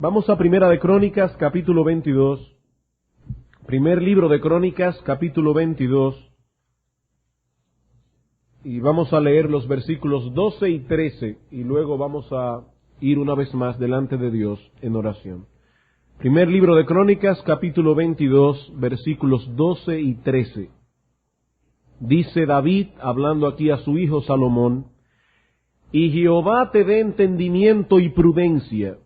Vamos a Primera de Crónicas, capítulo 22. Primer libro de Crónicas, capítulo 22. Y vamos a leer los versículos 12 y 13, y luego vamos a ir una vez más delante de Dios en oración. Primer libro de Crónicas, capítulo 22, versículos 12 y 13. Dice David, hablando aquí a su hijo Salomón: Y Jehová te dé entendimiento y prudencia,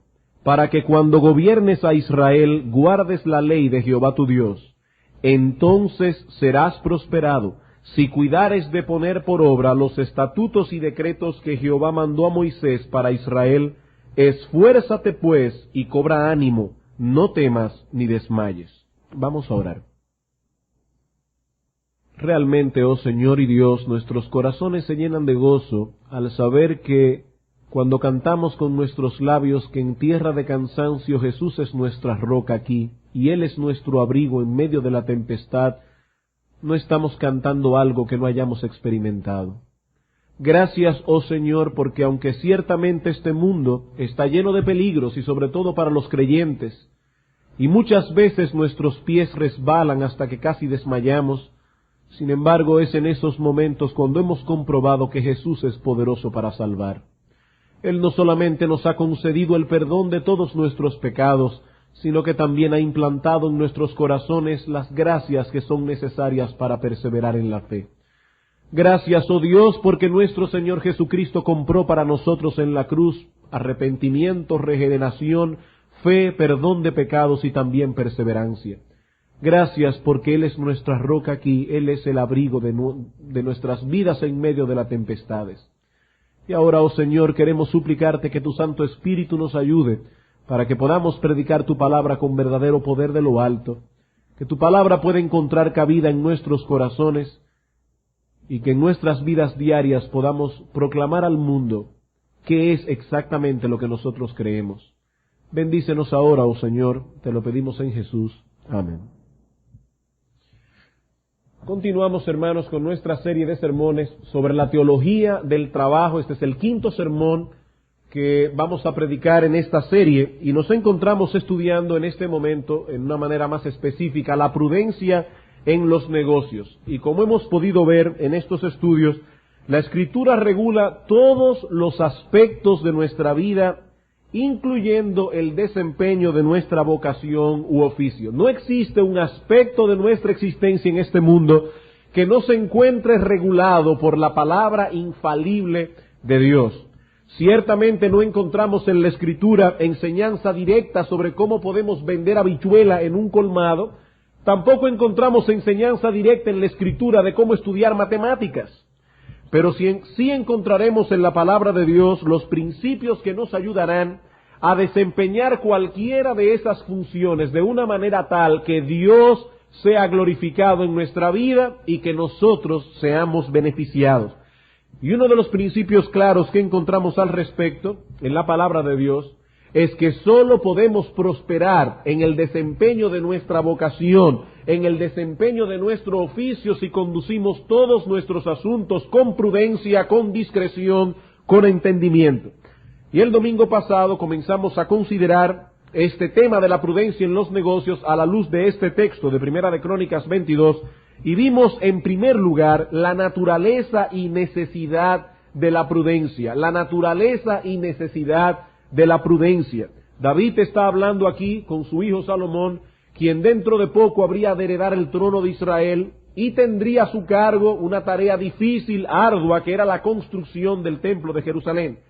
para que cuando gobiernes a Israel guardes la ley de Jehová tu Dios. Entonces serás prosperado, si cuidares de poner por obra los estatutos y decretos que Jehová mandó a Moisés para Israel. Esfuérzate pues y cobra ánimo, no temas ni desmayes. Vamos a orar. Realmente, oh Señor y Dios, nuestros corazones se llenan de gozo al saber que cuando cantamos con nuestros labios que en tierra de cansancio Jesús es nuestra roca aquí, y Él es nuestro abrigo en medio de la tempestad, no estamos cantando algo que no hayamos experimentado. Gracias, oh Señor, porque aunque ciertamente este mundo está lleno de peligros, y sobre todo para los creyentes, y muchas veces nuestros pies resbalan hasta que casi desmayamos, sin embargo es en esos momentos cuando hemos comprobado que Jesús es poderoso para salvar. Él no solamente nos ha concedido el perdón de todos nuestros pecados, sino que también ha implantado en nuestros corazones las gracias que son necesarias para perseverar en la fe. Gracias, oh Dios, porque nuestro Señor Jesucristo compró para nosotros en la cruz arrepentimiento, regeneración, fe, perdón de pecados y también perseverancia. Gracias porque Él es nuestra roca aquí, Él es el abrigo de nuestras vidas en medio de las tempestades. Y ahora, oh Señor, queremos suplicarte que tu Santo Espíritu nos ayude para que podamos predicar tu palabra con verdadero poder de lo alto, que tu palabra pueda encontrar cabida en nuestros corazones y que en nuestras vidas diarias podamos proclamar al mundo qué es exactamente lo que nosotros creemos. Bendícenos ahora, oh Señor, te lo pedimos en Jesús. Amén. Continuamos, hermanos, con nuestra serie de sermones sobre la teología del trabajo. Este es el quinto sermón que vamos a predicar en esta serie y nos encontramos estudiando en este momento, en una manera más específica, la prudencia en los negocios. Y como hemos podido ver en estos estudios, la Escritura regula todos los aspectos de nuestra vida, incluyendo el desempeño de nuestra vocación u oficio. No existe un aspecto de nuestra existencia en este mundo que no se encuentre regulado por la palabra infalible de Dios. Ciertamente no encontramos en la Escritura enseñanza directa sobre cómo podemos vender habichuela en un colmado. Tampoco encontramos enseñanza directa en la Escritura de cómo estudiar matemáticas. Pero sí encontraremos en la palabra de Dios los principios que nos ayudarán a desempeñar cualquiera de esas funciones de una manera tal que Dios sea glorificado en nuestra vida y que nosotros seamos beneficiados. Y uno de los principios claros que encontramos al respecto en la palabra de Dios es que solo podemos prosperar en el desempeño de nuestra vocación, en el desempeño de nuestro oficio, si conducimos todos nuestros asuntos con prudencia, con discreción, con entendimiento. Y el domingo pasado comenzamos a considerar este tema de la prudencia en los negocios a la luz de este texto de Primera de Crónicas 22, y vimos en primer lugar la naturaleza y necesidad de la prudencia, la naturaleza y necesidad de la prudencia. David está hablando aquí con su hijo Salomón, quien dentro de poco habría de heredar el trono de Israel y tendría a su cargo una tarea difícil, ardua, que era la construcción del templo de Jerusalén.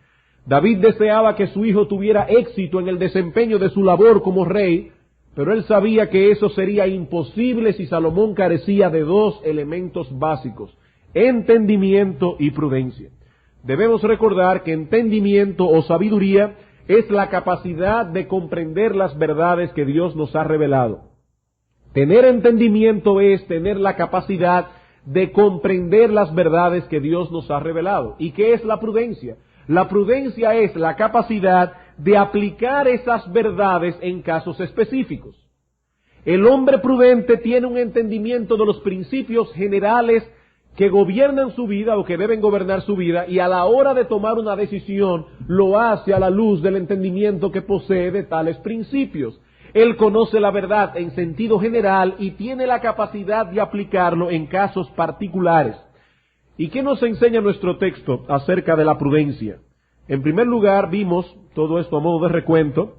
David deseaba que su hijo tuviera éxito en el desempeño de su labor como rey, pero él sabía que eso sería imposible si Salomón carecía de dos elementos básicos: entendimiento y prudencia. Debemos recordar que entendimiento o sabiduría es la capacidad de comprender las verdades que Dios nos ha revelado. Tener entendimiento es tener la capacidad de comprender las verdades que Dios nos ha revelado. ¿Y qué es la prudencia? La prudencia es la capacidad de aplicar esas verdades en casos específicos. El hombre prudente tiene un entendimiento de los principios generales que gobiernan su vida o que deben gobernar su vida, y a la hora de tomar una decisión lo hace a la luz del entendimiento que posee de tales principios. Él conoce la verdad en sentido general y tiene la capacidad de aplicarlo en casos particulares. ¿Y qué nos enseña nuestro texto acerca de la prudencia? En primer lugar, vimos, todo esto a modo de recuento,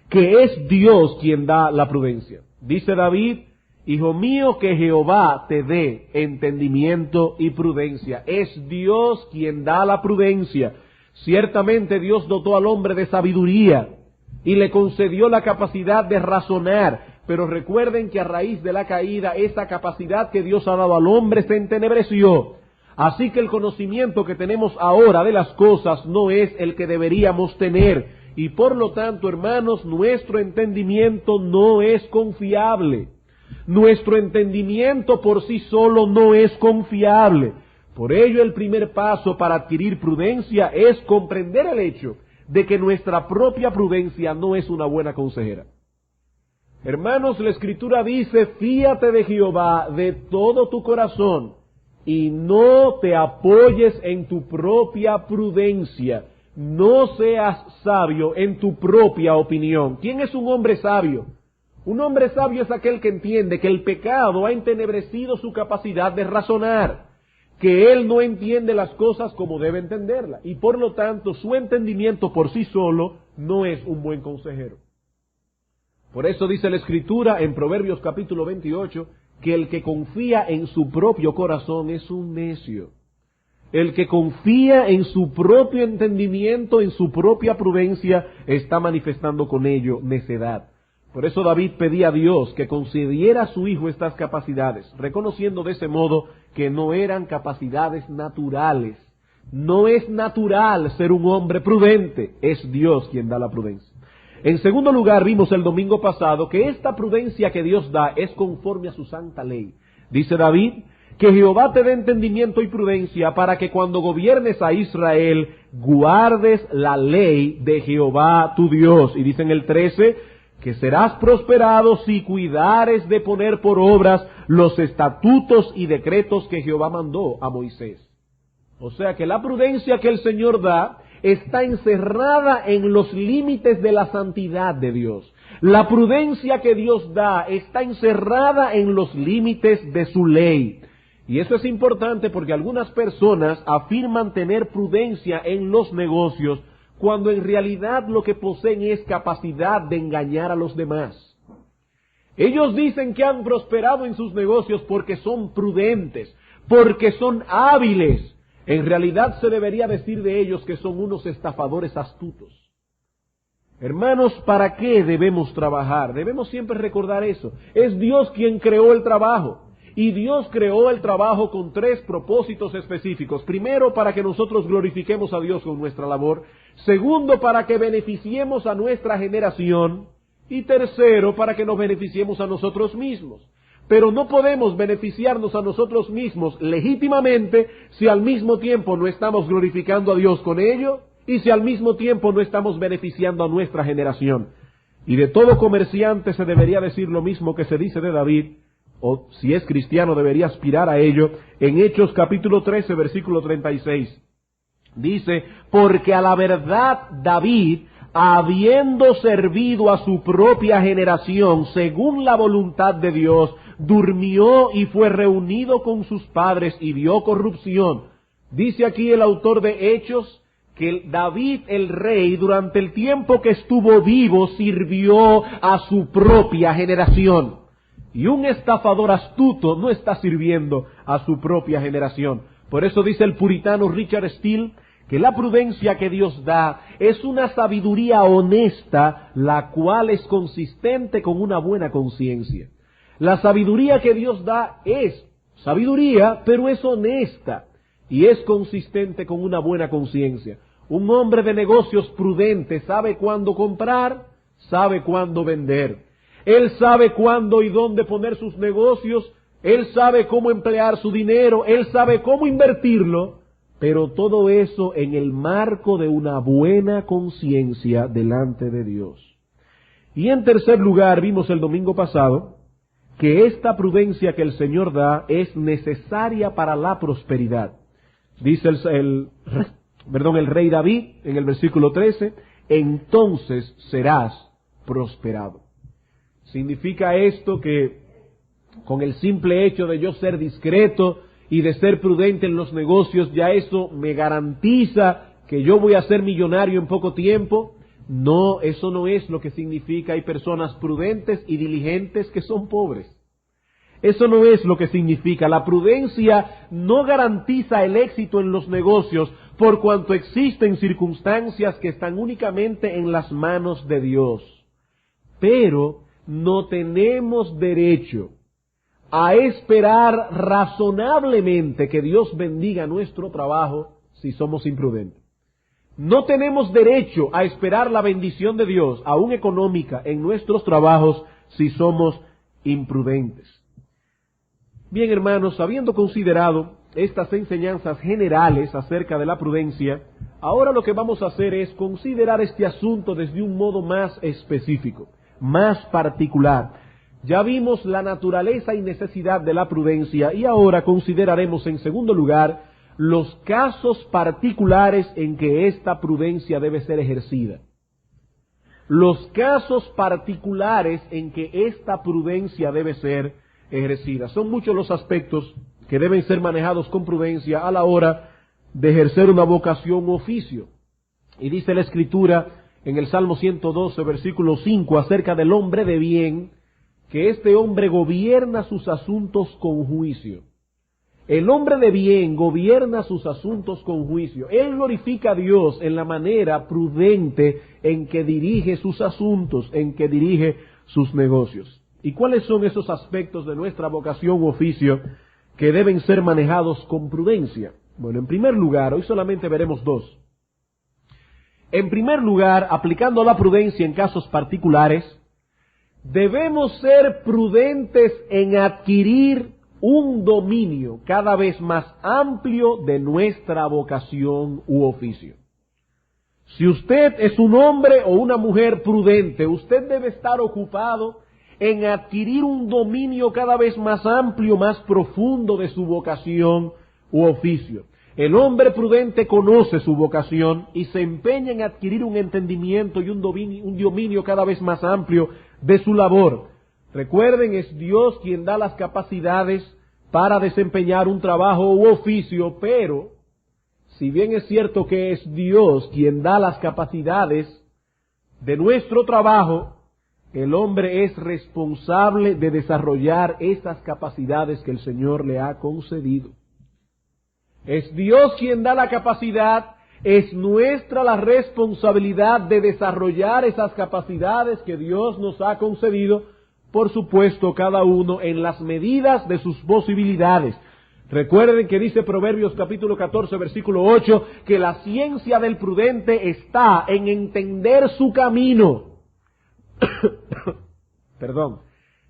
que es Dios quien da la prudencia. Dice David: hijo mío, que Jehová te dé entendimiento y prudencia. Es Dios quien da la prudencia. Ciertamente Dios dotó al hombre de sabiduría y le concedió la capacidad de razonar, pero recuerden que a raíz de la caída, esa capacidad que Dios ha dado al hombre se entenebreció. Así que el conocimiento que tenemos ahora de las cosas no es el que deberíamos tener, y por lo tanto, hermanos, nuestro entendimiento no es confiable. Nuestro entendimiento por sí solo no es confiable. Por ello, el primer paso para adquirir prudencia es comprender el hecho de que nuestra propia prudencia no es una buena consejera. Hermanos, la Escritura dice: fíate de Jehová de todo tu corazón y no te apoyes en tu propia prudencia. No seas sabio en tu propia opinión. ¿Quién es un hombre sabio? Un hombre sabio es aquel que entiende que el pecado ha entenebrecido su capacidad de razonar, que él no entiende las cosas como debe entenderlas, y por lo tanto su entendimiento por sí solo no es un buen consejero. Por eso dice la Escritura en Proverbios capítulo 28, que el que confía en su propio corazón es un necio. El que confía en su propio entendimiento, en su propia prudencia, está manifestando con ello necedad. Por eso David pedía a Dios que concediera a su hijo estas capacidades, reconociendo de ese modo que no eran capacidades naturales. No es natural ser un hombre prudente, es Dios quien da la prudencia. En segundo lugar, vimos el domingo pasado que esta prudencia que Dios da es conforme a su santa ley. Dice David: que Jehová te dé entendimiento y prudencia para que cuando gobiernes a Israel guardes la ley de Jehová tu Dios. Y dice en el 13, que serás prosperado si cuidares de poner por obras los estatutos y decretos que Jehová mandó a Moisés. O sea que la prudencia que el Señor da está encerrada en los límites de la santidad de Dios. La prudencia que Dios da está encerrada en los límites de su ley. Y eso es importante porque algunas personas afirman tener prudencia en los negocios cuando en realidad lo que poseen es capacidad de engañar a los demás. Ellos dicen que han prosperado en sus negocios porque son prudentes, porque son hábiles. En realidad se debería decir de ellos que son unos estafadores astutos. Hermanos, ¿para qué debemos trabajar? Debemos siempre recordar eso. Es Dios quien creó el trabajo. Y Dios creó el trabajo con 3 propósitos específicos. Primero, para que nosotros glorifiquemos a Dios con nuestra labor. Segundo, para que beneficiemos a nuestra generación. Y tercero, para que nos beneficiemos a nosotros mismos. Pero no podemos beneficiarnos a nosotros mismos legítimamente si al mismo tiempo no estamos glorificando a Dios con ello y si al mismo tiempo no estamos beneficiando a nuestra generación. Y de todo comerciante se debería decir lo mismo que se dice de David, o si es cristiano debería aspirar a ello, en Hechos capítulo 13, versículo 36. Dice: porque a la verdad David, habiendo servido a su propia generación según la voluntad de Dios, durmió y fue reunido con sus padres y vio corrupción. Dice aquí el autor de Hechos que David el rey durante el tiempo que estuvo vivo sirvió a su propia generación. Y un estafador astuto no está sirviendo a su propia generación. Por eso dice el puritano Richard Steele que la prudencia que Dios da es una sabiduría honesta, la cual es consistente con una buena conciencia. La sabiduría que Dios da es sabiduría, pero es honesta y es consistente con una buena conciencia. Un hombre de negocios prudente sabe cuándo comprar, sabe cuándo vender. Él sabe cuándo y dónde poner sus negocios, él sabe cómo emplear su dinero, él sabe cómo invertirlo, pero todo eso en el marco de una buena conciencia delante de Dios. Y en tercer lugar, vimos el domingo pasado que esta prudencia que el Señor da es necesaria para la prosperidad. Dice el rey David en el versículo 13, entonces serás prosperado. Significa esto que con el simple hecho de yo ser discreto y de ser prudente en los negocios, ya eso me garantiza que yo voy a ser millonario en poco tiempo. No, eso no es lo que significa. Hay personas prudentes y diligentes que son pobres. Eso no es lo que significa. La prudencia no garantiza el éxito en los negocios por cuanto existen circunstancias que están únicamente en las manos de Dios. Pero no tenemos derecho a esperar razonablemente que Dios bendiga nuestro trabajo si somos imprudentes. No tenemos derecho a esperar la bendición de Dios, aún económica, en nuestros trabajos si somos imprudentes. Bien, hermanos, habiendo considerado estas enseñanzas generales acerca de la prudencia, ahora lo que vamos a hacer es considerar este asunto desde un modo más específico, más particular. Ya vimos la naturaleza y necesidad de la prudencia y ahora consideraremos en segundo lugar los casos particulares en que esta prudencia debe ser ejercida. Los casos particulares en que esta prudencia debe ser ejercida. Son muchos los aspectos que deben ser manejados con prudencia a la hora de ejercer una vocación u oficio. Y dice la Escritura en el Salmo 112, versículo 5, acerca del hombre de bien, que este hombre gobierna sus asuntos con juicio. El hombre de bien gobierna sus asuntos con juicio. Él glorifica a Dios en la manera prudente en que dirige sus asuntos, en que dirige sus negocios. ¿Y cuáles son esos aspectos de nuestra vocación u oficio que deben ser manejados con prudencia? Bueno, en primer lugar, hoy solamente veremos dos. En primer lugar, aplicando la prudencia en casos particulares, debemos ser prudentes en adquirir un dominio cada vez más amplio de nuestra vocación u oficio. Si usted es un hombre o una mujer prudente, usted debe estar ocupado en adquirir un dominio cada vez más amplio, más profundo de su vocación u oficio. El hombre prudente conoce su vocación y se empeña en adquirir un entendimiento y un dominio cada vez más amplio de su labor. Recuerden, es Dios quien da las capacidades para desempeñar un trabajo u oficio, pero si bien es cierto que es Dios quien da las capacidades de nuestro trabajo, el hombre es responsable de desarrollar esas capacidades que el Señor le ha concedido. Es Dios quien da la capacidad, es nuestra la responsabilidad de desarrollar esas capacidades que Dios nos ha concedido, por supuesto, cada uno en las medidas de sus posibilidades. Recuerden que dice Proverbios capítulo 14, versículo 8, que la ciencia del prudente está en entender su camino. Perdón.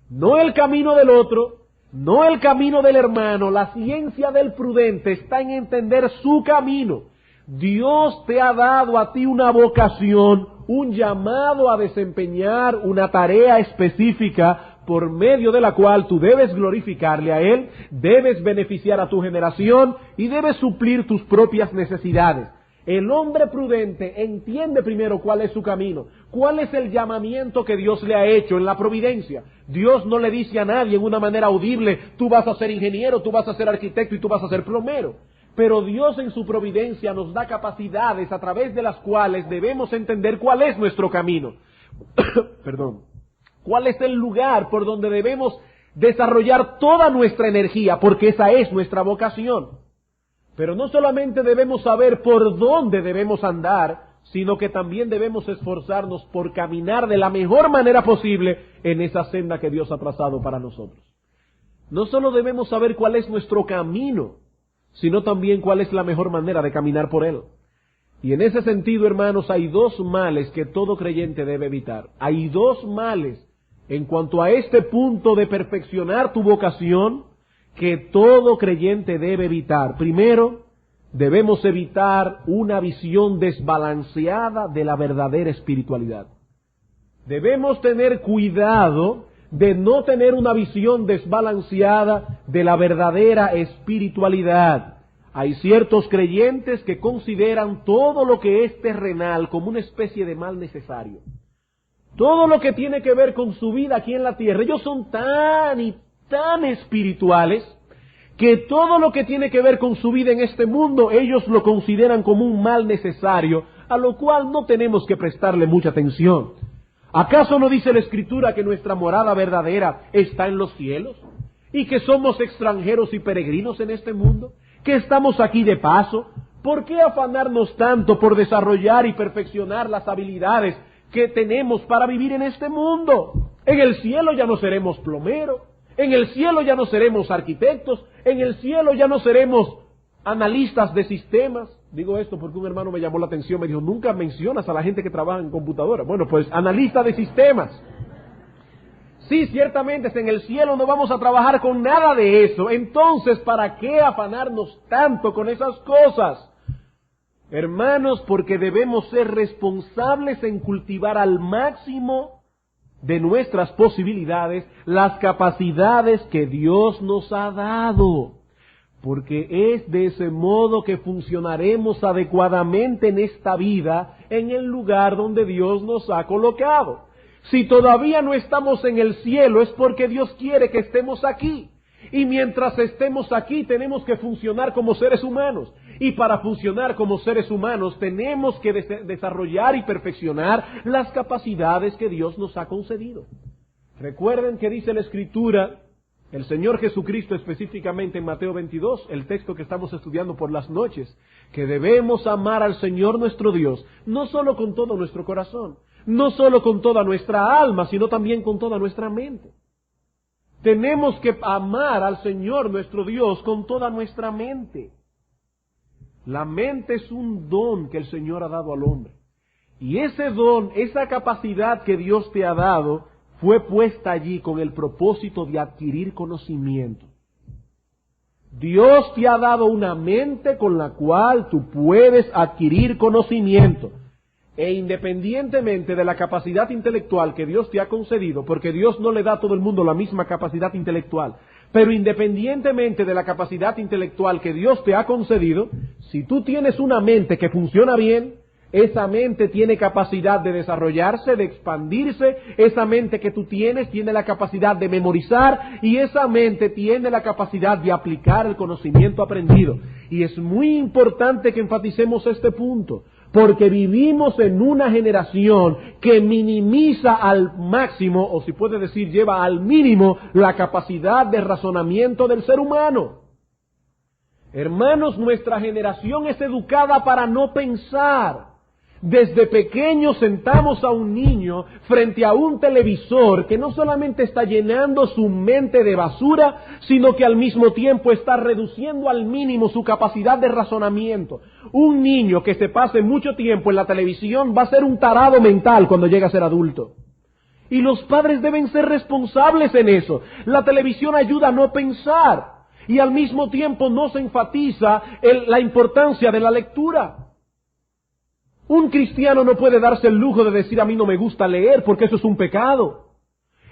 No el camino del otro, no el camino del hermano. La ciencia del prudente está en entender su camino. Dios te ha dado a ti una vocación, un llamado a desempeñar una tarea específica por medio de la cual tú debes glorificarle a Él, debes beneficiar a tu generación y debes suplir tus propias necesidades. El hombre prudente entiende primero cuál es su camino, cuál es el llamamiento que Dios le ha hecho en la providencia. Dios no le dice a nadie en una manera audible, tú vas a ser ingeniero, tú vas a ser arquitecto y tú vas a ser plomero. Pero Dios en su providencia nos da capacidades a través de las cuales debemos entender cuál es nuestro camino. Perdón. ¿Cuál es el lugar por donde debemos desarrollar toda nuestra energía? Porque esa es nuestra vocación. Pero no solamente debemos saber por dónde debemos andar, sino que también debemos esforzarnos por caminar de la mejor manera posible en esa senda que Dios ha trazado para nosotros. No solo debemos saber cuál es nuestro camino, sino también cuál es la mejor manera de caminar por él. Y en ese sentido, hermanos, hay dos males que todo creyente debe evitar. Hay dos males en cuanto a este punto de perfeccionar tu vocación que todo creyente debe evitar. Primero, debemos evitar una visión desbalanceada de la verdadera espiritualidad. Debemos tener cuidado de no tener una visión desbalanceada de la verdadera espiritualidad. Hay ciertos creyentes que consideran todo lo que es terrenal como una especie de mal necesario. Todo lo que tiene que ver con su vida aquí en la tierra, ellos son tan y tan espirituales que todo lo que tiene que ver con su vida en este mundo, ellos lo consideran como un mal necesario, a lo cual no tenemos que prestarle mucha atención. ¿Acaso no dice la Escritura que nuestra morada verdadera está en los cielos? ¿Y que somos extranjeros y peregrinos en este mundo? ¿Que estamos aquí de paso? ¿Por qué afanarnos tanto por desarrollar y perfeccionar las habilidades que tenemos para vivir en este mundo? En el cielo ya no seremos plomeros, en el cielo ya no seremos arquitectos, en el cielo ya no seremos analistas de sistemas. Digo esto porque un hermano me llamó la atención, me dijo, nunca mencionas a la gente que trabaja en computadora. Bueno, pues analista de sistemas. Sí, ciertamente en el cielo no vamos a trabajar con nada de eso. Entonces, ¿para qué afanarnos tanto con esas cosas? Hermanos, porque debemos ser responsables en cultivar al máximo de nuestras posibilidades las capacidades que Dios nos ha dado. Porque es de ese modo que funcionaremos adecuadamente en esta vida, en el lugar donde Dios nos ha colocado. Si todavía no estamos en el cielo es porque Dios quiere que estemos aquí. Y mientras estemos aquí tenemos que funcionar como seres humanos. Y para funcionar como seres humanos tenemos que desarrollar y perfeccionar las capacidades que Dios nos ha concedido. Recuerden que dice la Escritura, el Señor Jesucristo específicamente en Mateo 22, el texto que estamos estudiando por las noches, que debemos amar al Señor nuestro Dios, no solo con todo nuestro corazón, no solo con toda nuestra alma, sino también con toda nuestra mente. Tenemos que amar al Señor nuestro Dios con toda nuestra mente. La mente es un don que el Señor ha dado al hombre. Y ese don, esa capacidad que Dios te ha dado, fue puesta allí con el propósito de adquirir conocimiento. Dios te ha dado una mente con la cual tú puedes adquirir conocimiento. E independientemente de la capacidad intelectual que Dios te ha concedido, porque Dios no le da a todo el mundo la misma capacidad intelectual, pero independientemente de la capacidad intelectual que Dios te ha concedido, si tú tienes una mente que funciona bien, esa mente tiene capacidad de desarrollarse, de expandirse, esa mente que tú tienes tiene la capacidad de memorizar y esa mente tiene la capacidad de aplicar el conocimiento aprendido. Y es muy importante que enfaticemos este punto, porque vivimos en una generación que minimiza al máximo, o si puede decir, lleva al mínimo la capacidad de razonamiento del ser humano. Hermanos, nuestra generación es educada para no pensar. Desde pequeños sentamos a un niño frente a un televisor que no solamente está llenando su mente de basura, sino que al mismo tiempo está reduciendo al mínimo su capacidad de razonamiento. Un niño que se pase mucho tiempo en la televisión va a ser un tarado mental cuando llegue a ser adulto. Y los padres deben ser responsables en eso. La televisión ayuda a no pensar y al mismo tiempo no se enfatiza la importancia de la lectura. Un cristiano no puede darse el lujo de decir a mí no me gusta leer porque eso es un pecado.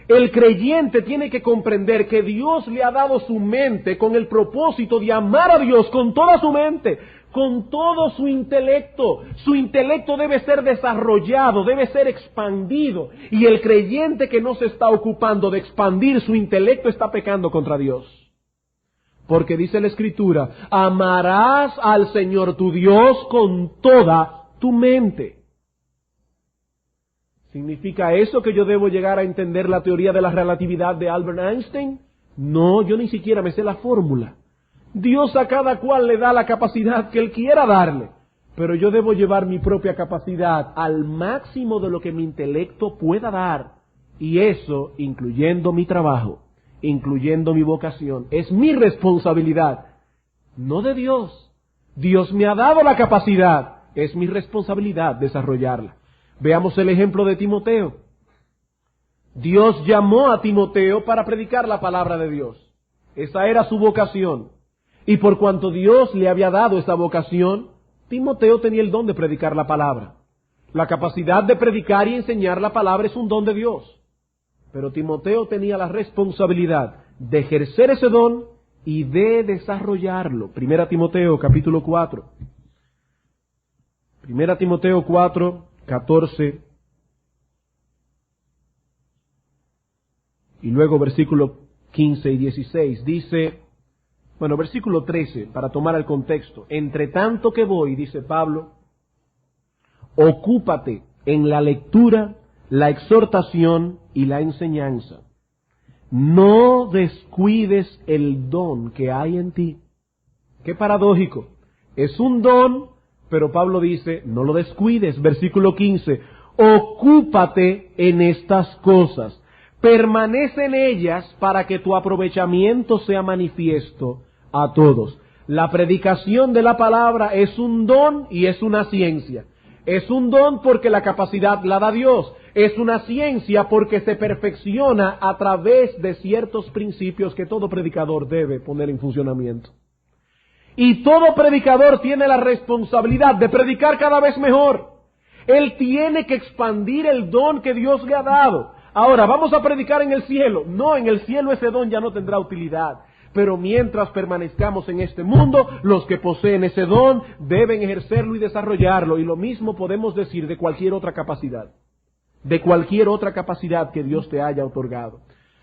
El creyente tiene que comprender que Dios le ha dado su mente con el propósito de amar a Dios con toda su mente, con todo su intelecto. Su intelecto debe ser desarrollado, debe ser expandido. Y el creyente que no se está ocupando de expandir su intelecto está pecando contra Dios. Porque dice la Escritura, amarás al Señor tu Dios con toda tu mente. ¿Significa eso que yo debo llegar a entender la teoría de la relatividad de Albert Einstein? No, yo ni siquiera me sé la fórmula. Dios a cada cual le da la capacidad que Él quiera darle, pero yo debo llevar mi propia capacidad al máximo de lo que mi intelecto pueda dar, y eso incluyendo mi trabajo, incluyendo mi vocación. Es mi responsabilidad, no de Dios. Dios me ha dado la capacidad. Es mi responsabilidad desarrollarla. Veamos el ejemplo de Timoteo. Dios llamó a Timoteo para predicar la palabra de Dios. Esa era su vocación. Y por cuanto Dios le había dado esa vocación, Timoteo tenía el don de predicar la palabra. La capacidad de predicar y enseñar la palabra es un don de Dios. pero Timoteo tenía la responsabilidad de ejercer ese don y de desarrollarlo. Primera Timoteo capítulo 4. Primera Timoteo 4, 14. Y luego versículo 15 y 16. Dice, bueno, versículo 13, para tomar el contexto. Entre tanto que voy, dice Pablo, ocúpate en la lectura, la exhortación y la enseñanza. No descuides el don que hay en ti. Qué paradójico. Es un don, pero Pablo dice, no lo descuides. Versículo 15, ocúpate en estas cosas. Permanece en ellas para que tu aprovechamiento sea manifiesto a todos. La predicación de la palabra es un don y es una ciencia. Es un don porque la capacidad la da Dios. Es una ciencia porque se perfecciona a través de ciertos principios que todo predicador debe poner en funcionamiento. Y todo predicador tiene la responsabilidad de predicar cada vez mejor. Él tiene que expandir el don que Dios le ha dado. Ahora, ¿vamos a predicar en el cielo? No, en el cielo ese don ya no tendrá utilidad. Pero mientras permanezcamos en este mundo, los que poseen ese don deben ejercerlo y desarrollarlo. Y lo mismo podemos decir de cualquier otra capacidad. De cualquier otra capacidad que Dios te haya otorgado.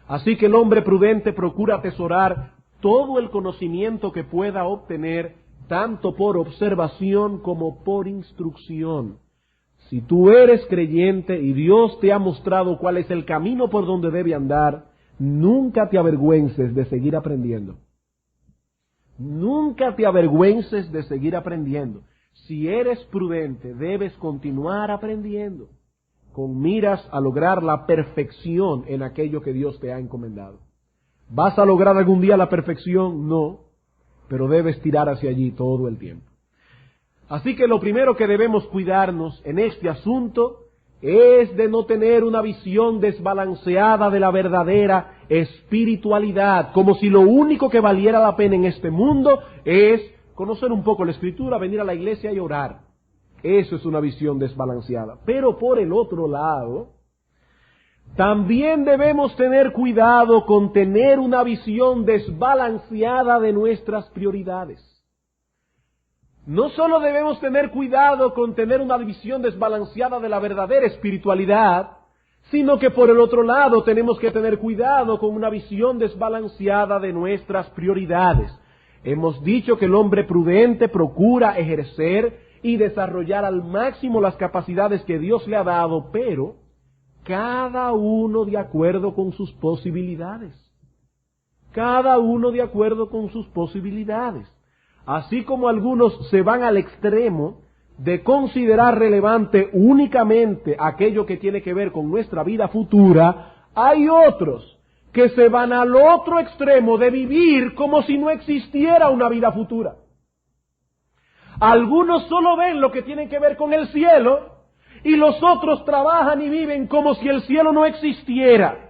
Así que el hombre prudente procura atesorar todo el conocimiento que pueda obtener, tanto por observación como por instrucción. Si tú eres creyente y Dios te ha mostrado cuál es el camino por donde debe andar, nunca te avergüences de seguir aprendiendo. Nunca te avergüences de seguir aprendiendo. Si eres prudente, debes continuar aprendiendo, con miras a lograr la perfección en aquello que Dios te ha encomendado. ¿Vas a lograr algún día la perfección? No, pero debes tirar hacia allí todo el tiempo. Así que lo primero que debemos cuidarnos en este asunto es de no tener una visión desbalanceada de la verdadera espiritualidad, como si lo único que valiera la pena en este mundo es conocer un poco la Escritura, venir a la iglesia y orar. Eso es una visión desbalanceada. Pero por el otro lado, también debemos tener cuidado con tener una visión desbalanceada de nuestras prioridades. No solo debemos tener cuidado con tener una visión desbalanceada de la verdadera espiritualidad, sino que por el otro lado tenemos que tener cuidado con una visión desbalanceada de nuestras prioridades. Hemos dicho que el hombre prudente procura ejercer y desarrollar al máximo las capacidades que Dios le ha dado, pero cada uno de acuerdo con sus posibilidades. Cada uno de acuerdo con sus posibilidades. Así como algunos se van al extremo de considerar relevante únicamente aquello que tiene que ver con nuestra vida futura, hay otros que se van al otro extremo de vivir como si no existiera una vida futura. Algunos solo ven lo que tiene que ver con el cielo y los otros trabajan y viven como si el cielo no existiera.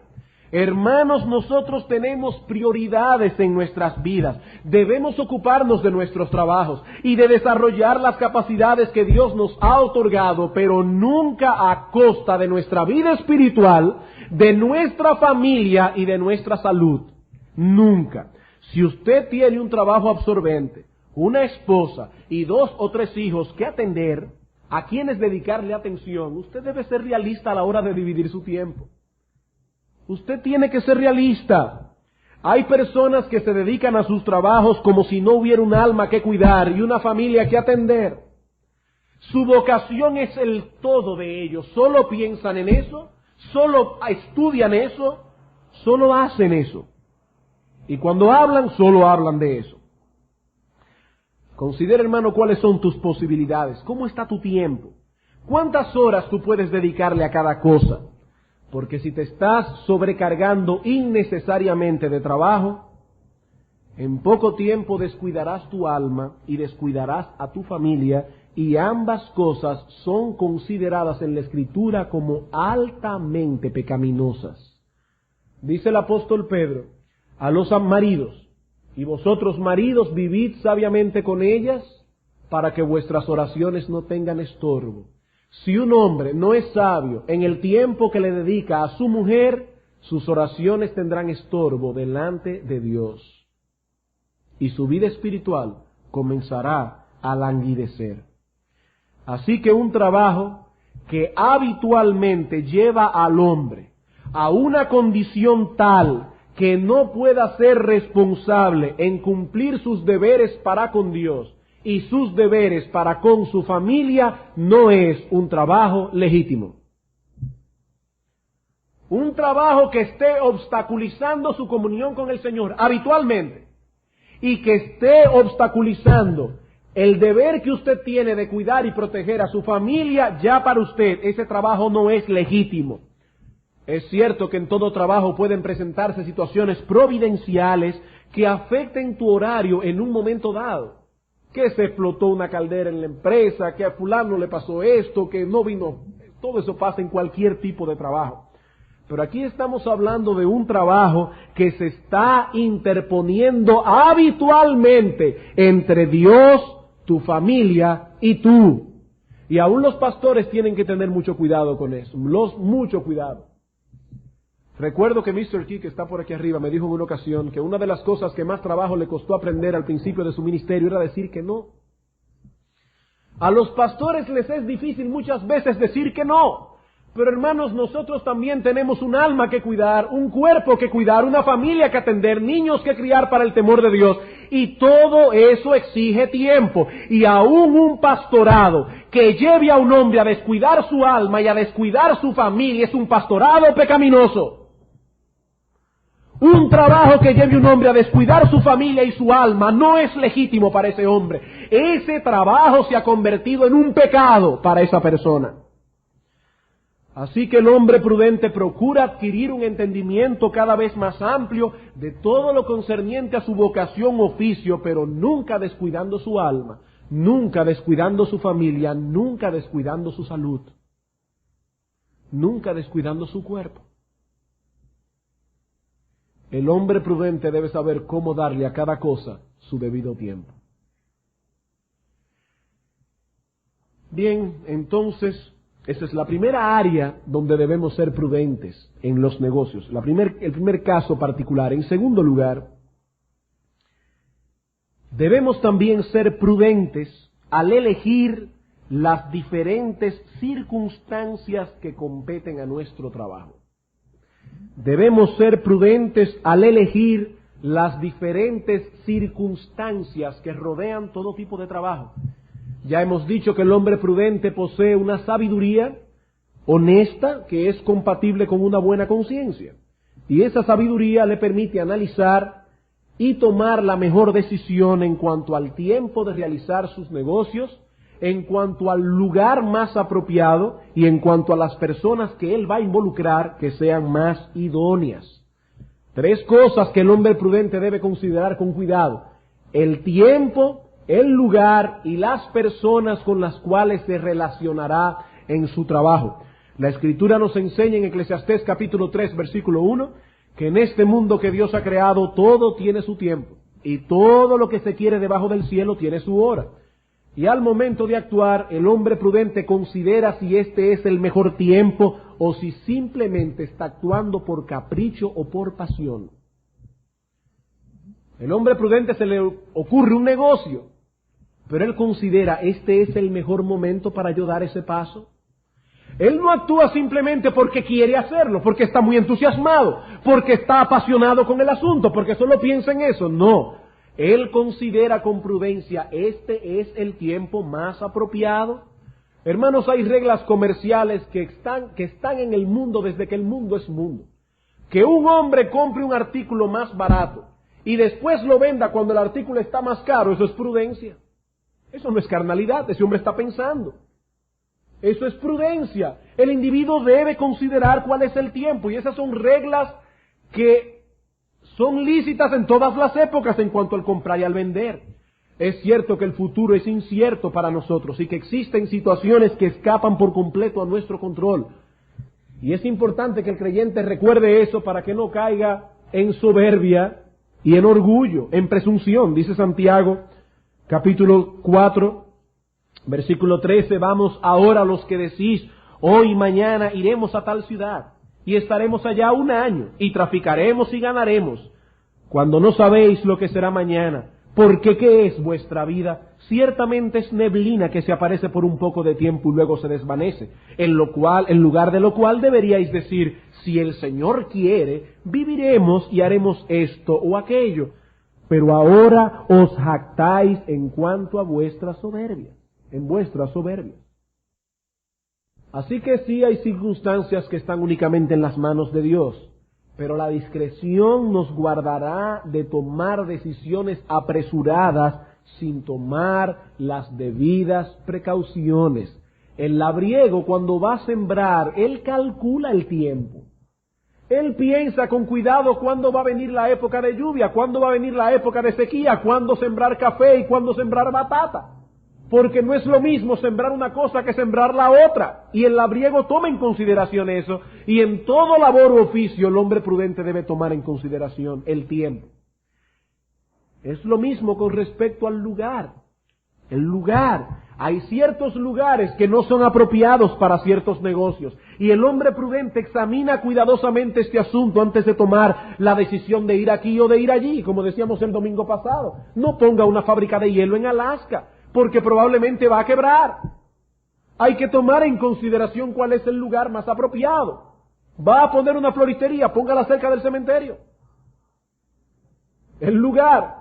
Hermanos, nosotros tenemos prioridades en nuestras vidas. Debemos ocuparnos de nuestros trabajos y de desarrollar las capacidades que Dios nos ha otorgado, pero nunca a costa de nuestra vida espiritual, de nuestra familia y de nuestra salud. Nunca. Si usted tiene un trabajo absorbente, una esposa y 2 o 3 hijos que atender, a quienes dedicarle atención, usted debe ser realista a la hora de dividir su tiempo. Usted tiene que ser realista. Hay personas que se dedican a sus trabajos como si no hubiera un alma que cuidar y una familia que atender. Su vocación es el todo de ellos. Solo piensan en eso, solo estudian eso, solo hacen eso. Y cuando hablan, solo hablan de eso. Considera, hermano, cuáles son tus posibilidades. ¿Cómo está tu tiempo? ¿Cuántas horas tú puedes dedicarle a cada cosa? Porque si te estás sobrecargando innecesariamente de trabajo, en poco tiempo descuidarás tu alma y descuidarás a tu familia, y ambas cosas son consideradas en la Escritura como altamente pecaminosas. Dice el apóstol Pedro a los maridos: y vosotros maridos vivid sabiamente con ellas, para que vuestras oraciones no tengan estorbo. Si un hombre no es sabio en el tiempo que le dedica a su mujer, sus oraciones tendrán estorbo delante de Dios y su vida espiritual comenzará a languidecer. Así que un trabajo que habitualmente lleva al hombre a una condición tal que no pueda ser responsable en cumplir sus deberes para con Dios y sus deberes para con su familia, no es un trabajo legítimo. Un trabajo que esté obstaculizando su comunión con el Señor habitualmente y que esté obstaculizando el deber que usted tiene de cuidar y proteger a su familia, ya para usted ese trabajo no es legítimo. Es cierto que en todo trabajo pueden presentarse situaciones providenciales que afecten tu horario en un momento dado. Que se explotó una caldera en la empresa, que a fulano le pasó esto, que no vino. Todo eso pasa en cualquier tipo de trabajo. Pero aquí estamos hablando de un trabajo que se está interponiendo habitualmente entre Dios, tu familia y tú. Y aún los pastores tienen que tener mucho cuidado con eso, mucho cuidado. Recuerdo que Mr. Key, que está por aquí arriba, me dijo en una ocasión que una de las cosas que más trabajo le costó aprender al principio de su ministerio era decir que no. A los pastores les es difícil muchas veces decir que no. Pero hermanos, nosotros también tenemos un alma que cuidar, un cuerpo que cuidar, una familia que atender, niños que criar para el temor de Dios. Y todo eso exige tiempo. Y aún un pastorado que lleve a un hombre a descuidar su alma y a descuidar su familia es un pastorado pecaminoso. Un trabajo que lleve a un hombre a descuidar su familia y su alma no es legítimo para ese hombre. Ese trabajo se ha convertido en un pecado para esa persona. Así que el hombre prudente procura adquirir un entendimiento cada vez más amplio de todo lo concerniente a su vocación o oficio, pero nunca descuidando su alma, nunca descuidando su familia, nunca descuidando su salud, nunca descuidando su cuerpo. El hombre prudente debe saber cómo darle a cada cosa su debido tiempo. Bien, entonces, esa es la primera área donde debemos ser prudentes en los negocios. El primer caso particular. En segundo lugar, debemos también ser prudentes al elegir las diferentes circunstancias que competen a nuestro trabajo. Debemos ser prudentes al elegir las diferentes circunstancias que rodean todo tipo de trabajo. Ya hemos dicho que el hombre prudente posee una sabiduría honesta que es compatible con una buena conciencia. Y esa sabiduría le permite analizar y tomar la mejor decisión en cuanto al tiempo de realizar sus negocios, en cuanto al lugar más apropiado y en cuanto a las personas que él va a involucrar que sean más idóneas. Tres cosas que el hombre prudente debe considerar con cuidado: el tiempo, el lugar y las personas con las cuales se relacionará en su trabajo. La Escritura nos enseña en Eclesiastés capítulo 3, versículo 1, que en este mundo que Dios ha creado todo tiene su tiempo y todo lo que se quiere debajo del cielo tiene su hora. Y al momento de actuar, el hombre prudente considera si este es el mejor tiempo o si simplemente está actuando por capricho o por pasión. El hombre prudente se le ocurre un negocio, pero él considera, ¿este es el mejor momento para yo dar ese paso? Él no actúa simplemente porque quiere hacerlo, porque está muy entusiasmado, porque está apasionado con el asunto, porque solo piensa en eso. No, él considera con prudencia, ¿este es el tiempo más apropiado? Hermanos, hay reglas comerciales que están en el mundo desde que el mundo es mundo. Que un hombre compre un artículo más barato y después lo venda cuando el artículo está más caro, eso es prudencia. Eso no es carnalidad, ese hombre está pensando. Eso es prudencia. El individuo debe considerar cuál es el tiempo, y esas son reglas que son lícitas en todas las épocas en cuanto al comprar y al vender. Es cierto que el futuro es incierto para nosotros y que existen situaciones que escapan por completo a nuestro control. Y es importante que el creyente recuerde eso para que no caiga en soberbia y en orgullo, en presunción. Dice Santiago, capítulo 4, versículo 13, vamos ahora los que decís, hoy y mañana iremos a tal ciudad, y estaremos allá 1 año, y traficaremos y ganaremos, cuando no sabéis lo que será mañana. Porque ¿qué es vuestra vida? Ciertamente es neblina que se aparece por un poco de tiempo y luego se desvanece, en lugar de lo cual deberíais decir, si el Señor quiere, viviremos y haremos esto o aquello. Pero ahora os jactáis en cuanto a vuestra soberbia, en vuestra soberbia. Así que sí hay circunstancias que están únicamente en las manos de Dios, pero la discreción nos guardará de tomar decisiones apresuradas sin tomar las debidas precauciones. El labriego, cuando va a sembrar, él calcula el tiempo. Él piensa con cuidado cuándo va a venir la época de lluvia, cuándo va a venir la época de sequía, cuándo sembrar café y cuándo sembrar batata. Porque no es lo mismo sembrar una cosa que sembrar la otra. Y el labriego toma en consideración eso. Y en todo labor u oficio el hombre prudente debe tomar en consideración el tiempo. Es lo mismo con respecto al lugar. El lugar. Hay ciertos lugares que no son apropiados para ciertos negocios. Y el hombre prudente examina cuidadosamente este asunto antes de tomar la decisión de ir aquí o de ir allí. Como decíamos el domingo pasado. No ponga una fábrica de hielo en Alaska, porque probablemente va a quebrar. Hay que tomar en consideración cuál es el lugar más apropiado. Va a poner una floristería, póngala cerca del cementerio. El lugar.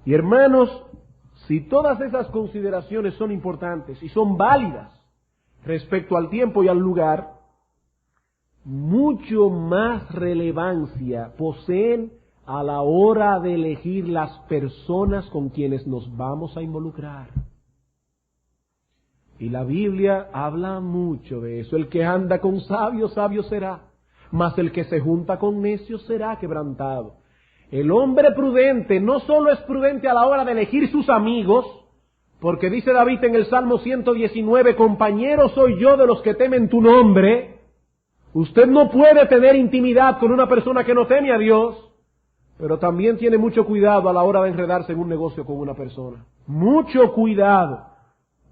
Y hermanos, si todas esas consideraciones son importantes y son válidas respecto al tiempo y al lugar, mucho más relevancia poseen a la hora de elegir las personas con quienes nos vamos a involucrar. Y la Biblia habla mucho de eso. El que anda con sabios, sabio será, mas el que se junta con necios será quebrantado. El hombre prudente no solo es prudente a la hora de elegir sus amigos, porque dice David en el Salmo 119, compañero soy yo de los que temen tu nombre. Usted no puede tener intimidad con una persona que no teme a Dios, pero también tiene mucho cuidado a la hora de enredarse en un negocio con una persona. Mucho cuidado,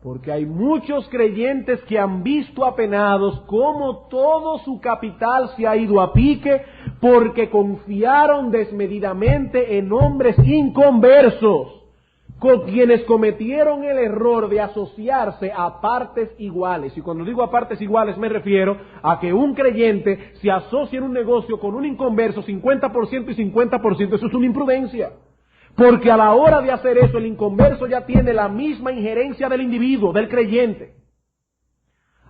porque hay muchos creyentes que han visto apenados cómo todo su capital se ha ido a pique porque confiaron desmedidamente en hombres inconversos, con quienes cometieron el error de asociarse a partes iguales. Y cuando digo a partes iguales me refiero a que un creyente se asocia en un negocio con un inconverso 50% y 50%. Eso es una imprudencia. Porque a la hora de hacer eso, el inconverso ya tiene la misma injerencia del individuo, del creyente.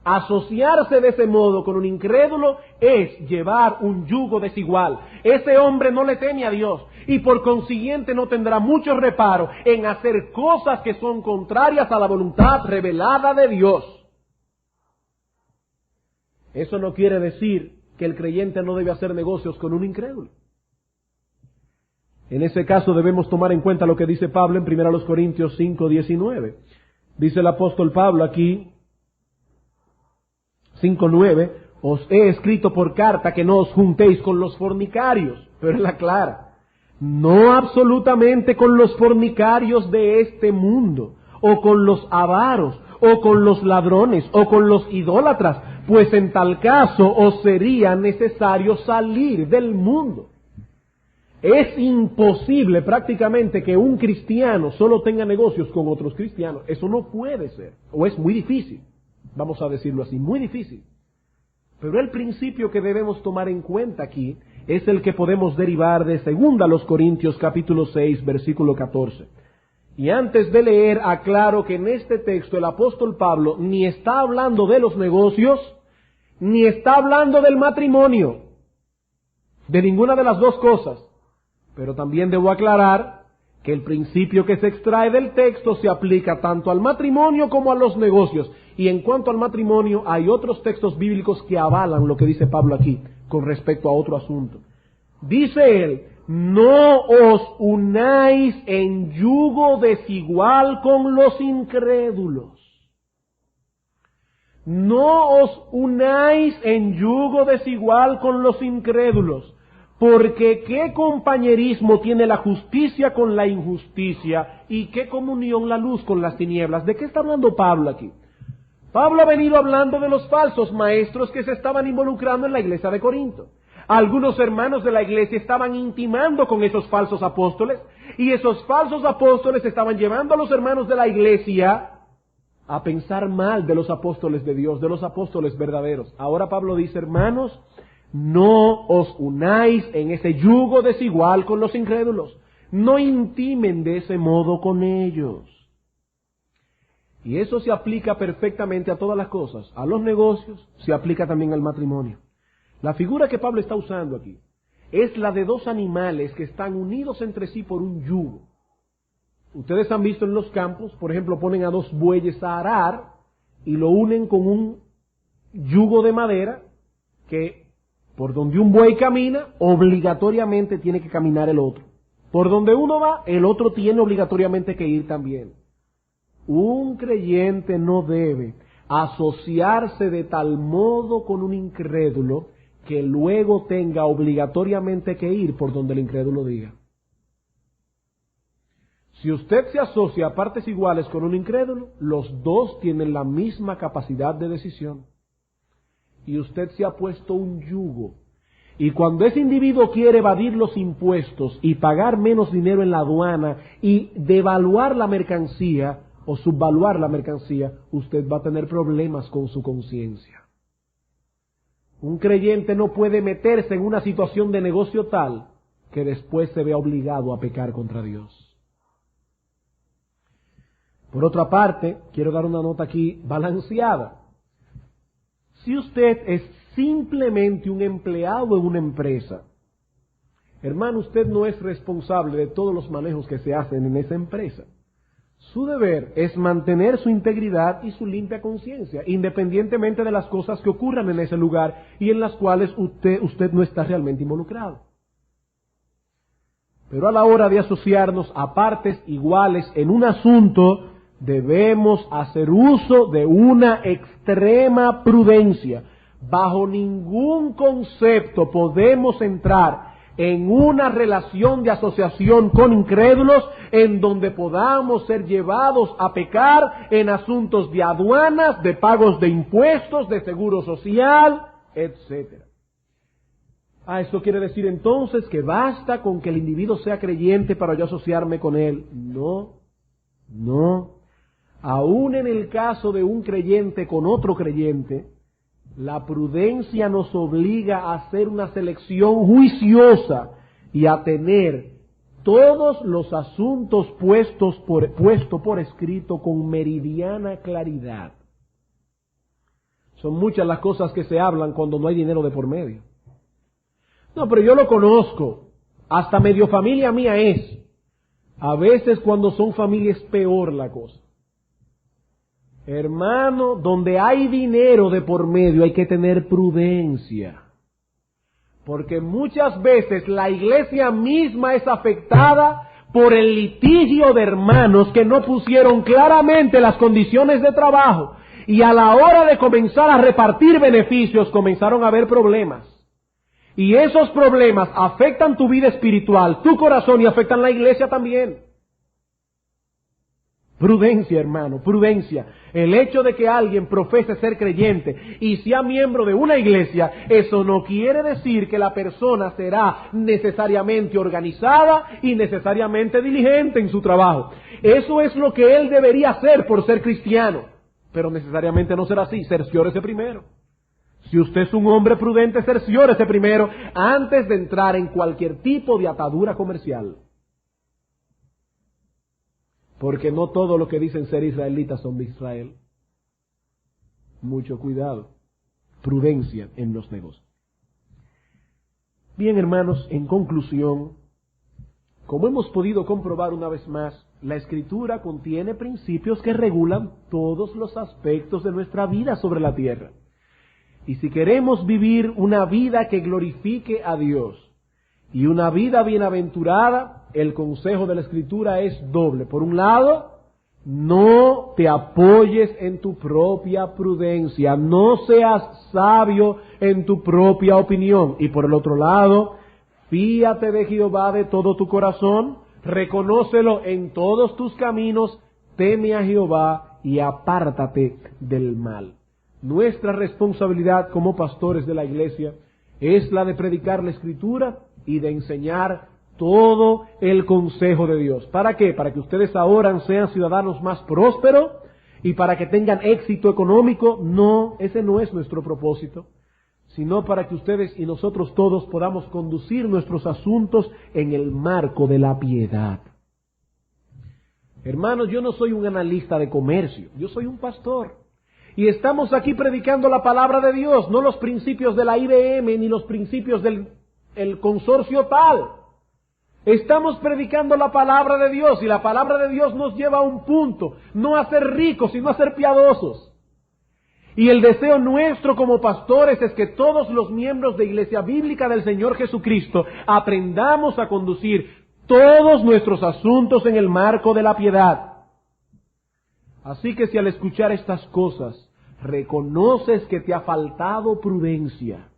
Asociarse de ese modo con un incrédulo es llevar un yugo desigual. Ese hombre no le teme a Dios y por consiguiente no tendrá mucho reparo en hacer cosas que son contrarias a la voluntad revelada de Dios. Eso no quiere decir que el creyente no debe hacer negocios con un incrédulo. En ese caso debemos tomar en cuenta lo que dice Pablo en 1 Corintios 5:19. Dice el apóstol Pablo aquí, 5:9, os he escrito por carta que no os juntéis con los fornicarios, pero él aclara, no absolutamente con los fornicarios de este mundo, o con los avaros, o con los ladrones, o con los idólatras, pues en tal caso os sería necesario salir del mundo. Es imposible prácticamente que un cristiano solo tenga negocios con otros cristianos. Eso no puede ser, o es muy difícil. Vamos a decirlo así, muy difícil. Pero el principio que debemos tomar en cuenta aquí es el que podemos derivar de 2 Corintios capítulo 6, versículo 14. Y antes de leer, aclaro que en este texto el apóstol Pablo ni está hablando de los negocios, ni está hablando del matrimonio, de ninguna de las dos cosas. Pero también debo aclarar que el principio que se extrae del texto se aplica tanto al matrimonio como a los negocios. Y en cuanto al matrimonio, hay otros textos bíblicos que avalan lo que dice Pablo aquí con respecto a otro asunto. Dice él, no os unáis en yugo desigual con los incrédulos. No os unáis en yugo desigual con los incrédulos. Porque ¿qué compañerismo tiene la justicia con la injusticia? ¿Y qué comunión la luz con las tinieblas? ¿De qué está hablando Pablo aquí? Pablo ha venido hablando de los falsos maestros que se estaban involucrando en la iglesia de Corinto. Algunos hermanos de la iglesia estaban intimando con esos falsos apóstoles, y esos falsos apóstoles estaban llevando a los hermanos de la iglesia a pensar mal de los apóstoles de Dios, de los apóstoles verdaderos. Ahora Pablo dice, hermanos, no os unáis en ese yugo desigual con los incrédulos. No intimen de ese modo con ellos. Y eso se aplica perfectamente a todas las cosas. A los negocios, se aplica también al matrimonio. La figura que Pablo está usando aquí es la de dos animales que están unidos entre sí por un yugo. Ustedes han visto en los campos, por ejemplo, ponen a dos bueyes a arar y lo unen con un yugo de madera que por donde un buey camina, obligatoriamente tiene que caminar el otro. Por donde uno va, el otro tiene obligatoriamente que ir también. Un creyente no debe asociarse de tal modo con un incrédulo que luego tenga obligatoriamente que ir por donde el incrédulo diga. Si usted se asocia a partes iguales con un incrédulo, los dos tienen la misma capacidad de decisión. Y usted se ha puesto un yugo. Y cuando ese individuo quiere evadir los impuestos y pagar menos dinero en la aduana y devaluar la mercancía o subvaluar la mercancía, usted va a tener problemas con su conciencia. Un creyente no puede meterse en una situación de negocio tal que después se vea obligado a pecar contra Dios. Por otra parte, quiero dar una nota aquí balanceada. Si usted es simplemente un empleado en una empresa, hermano, usted no es responsable de todos los manejos que se hacen en esa empresa. Su deber es mantener su integridad y su limpia conciencia, independientemente de las cosas que ocurran en ese lugar y en las cuales usted no está realmente involucrado. Pero a la hora de asociarnos a partes iguales en un asunto, debemos hacer uso de una extrema prudencia. Bajo ningún concepto podemos entrar en una relación de asociación con incrédulos en donde podamos ser llevados a pecar en asuntos de aduanas, de pagos de impuestos, de seguro social, etc. Esto quiere decir entonces que basta con que el individuo sea creyente para yo asociarme con él. No. Aún en el caso de un creyente con otro creyente, la prudencia nos obliga a hacer una selección juiciosa y a tener todos los asuntos puestos por escrito con meridiana claridad. Son muchas las cosas que se hablan cuando no hay dinero de por medio. No, pero yo lo conozco. Hasta medio familia mía es. A veces cuando son familias es peor la cosa. Hermano, donde hay dinero de por medio hay que tener prudencia. Porque muchas veces la iglesia misma es afectada por el litigio de hermanos que no pusieron claramente las condiciones de trabajo. Y a la hora de comenzar a repartir beneficios comenzaron a haber problemas. Y esos problemas afectan tu vida espiritual, tu corazón y afectan la iglesia también. Prudencia, hermano, prudencia. El hecho de que alguien profese ser creyente y sea miembro de una iglesia, eso no quiere decir que la persona será necesariamente organizada y necesariamente diligente en su trabajo. Eso es lo que él debería hacer por ser cristiano, pero necesariamente no será así. Cerciórese primero. Si usted es un hombre prudente, cerciórese primero antes de entrar en cualquier tipo de atadura comercial. Porque no todo lo que dicen ser israelitas son de Israel. Mucho cuidado. Prudencia en los negocios. Bien, hermanos, en conclusión, como hemos podido comprobar una vez más, la Escritura contiene principios que regulan todos los aspectos de nuestra vida sobre la tierra. Y si queremos vivir una vida que glorifique a Dios y una vida bienaventurada, el consejo de la Escritura es doble. Por un lado, no te apoyes en tu propia prudencia, no seas sabio en tu propia opinión. Y por el otro lado, fíate de Jehová de todo tu corazón, reconócelo en todos tus caminos, teme a Jehová y apártate del mal. Nuestra responsabilidad como pastores de la iglesia es la de predicar la Escritura y de enseñar todo el consejo de Dios. ¿Para qué? Para que ustedes ahora sean ciudadanos más prósperos y para que tengan éxito económico. No, ese no es nuestro propósito, sino para que ustedes y nosotros todos podamos conducir nuestros asuntos en el marco de la piedad. Hermanos, yo no soy un analista de comercio, yo soy un pastor. Y estamos aquí predicando la palabra de Dios, no los principios de la IBM ni los principios del consorcio tal. Estamos predicando la palabra de Dios y la palabra de Dios nos lleva a un punto, no a ser ricos, sino a ser piadosos. Y el deseo nuestro como pastores es que todos los miembros de Iglesia Bíblica del Señor Jesucristo aprendamos a conducir todos nuestros asuntos en el marco de la piedad. Así que si al escuchar estas cosas reconoces que te ha faltado prudencia,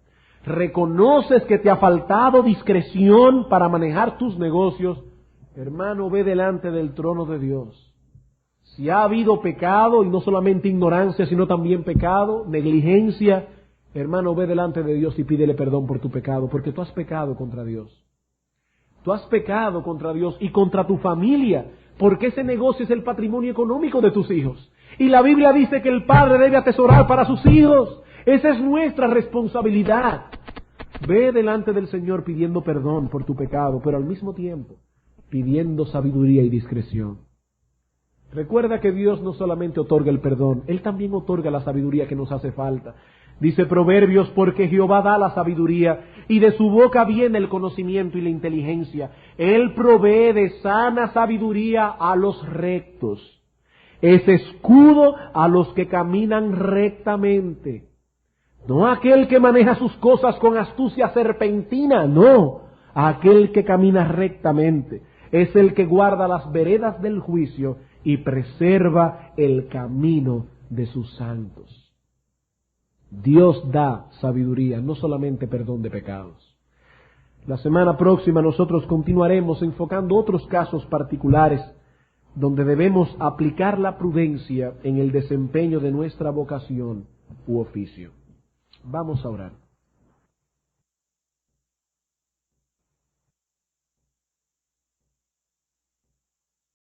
reconoces que te ha faltado discreción para manejar tus negocios, hermano, ve delante del trono de Dios. Si ha habido pecado, y no solamente ignorancia, sino también pecado, negligencia, hermano, ve delante de Dios y pídele perdón por tu pecado, porque tú has pecado contra Dios. Tú has pecado contra Dios y contra tu familia, porque ese negocio es el patrimonio económico de tus hijos. Y la Biblia dice que el padre debe atesorar para sus hijos. Esa es nuestra responsabilidad. Ve delante del Señor pidiendo perdón por tu pecado, pero al mismo tiempo pidiendo sabiduría y discreción. Recuerda que Dios no solamente otorga el perdón, Él también otorga la sabiduría que nos hace falta. Dice Proverbios, porque Jehová da la sabiduría, y de su boca viene el conocimiento y la inteligencia. Él provee de sana sabiduría a los rectos. Es escudo a los que caminan rectamente. No aquel que maneja sus cosas con astucia serpentina, no. Aquel que camina rectamente. Es el que guarda las veredas del juicio y preserva el camino de sus santos. Dios da sabiduría, no solamente perdón de pecados. La semana próxima nosotros continuaremos enfocando otros casos particulares donde debemos aplicar la prudencia en el desempeño de nuestra vocación u oficio. Vamos a orar.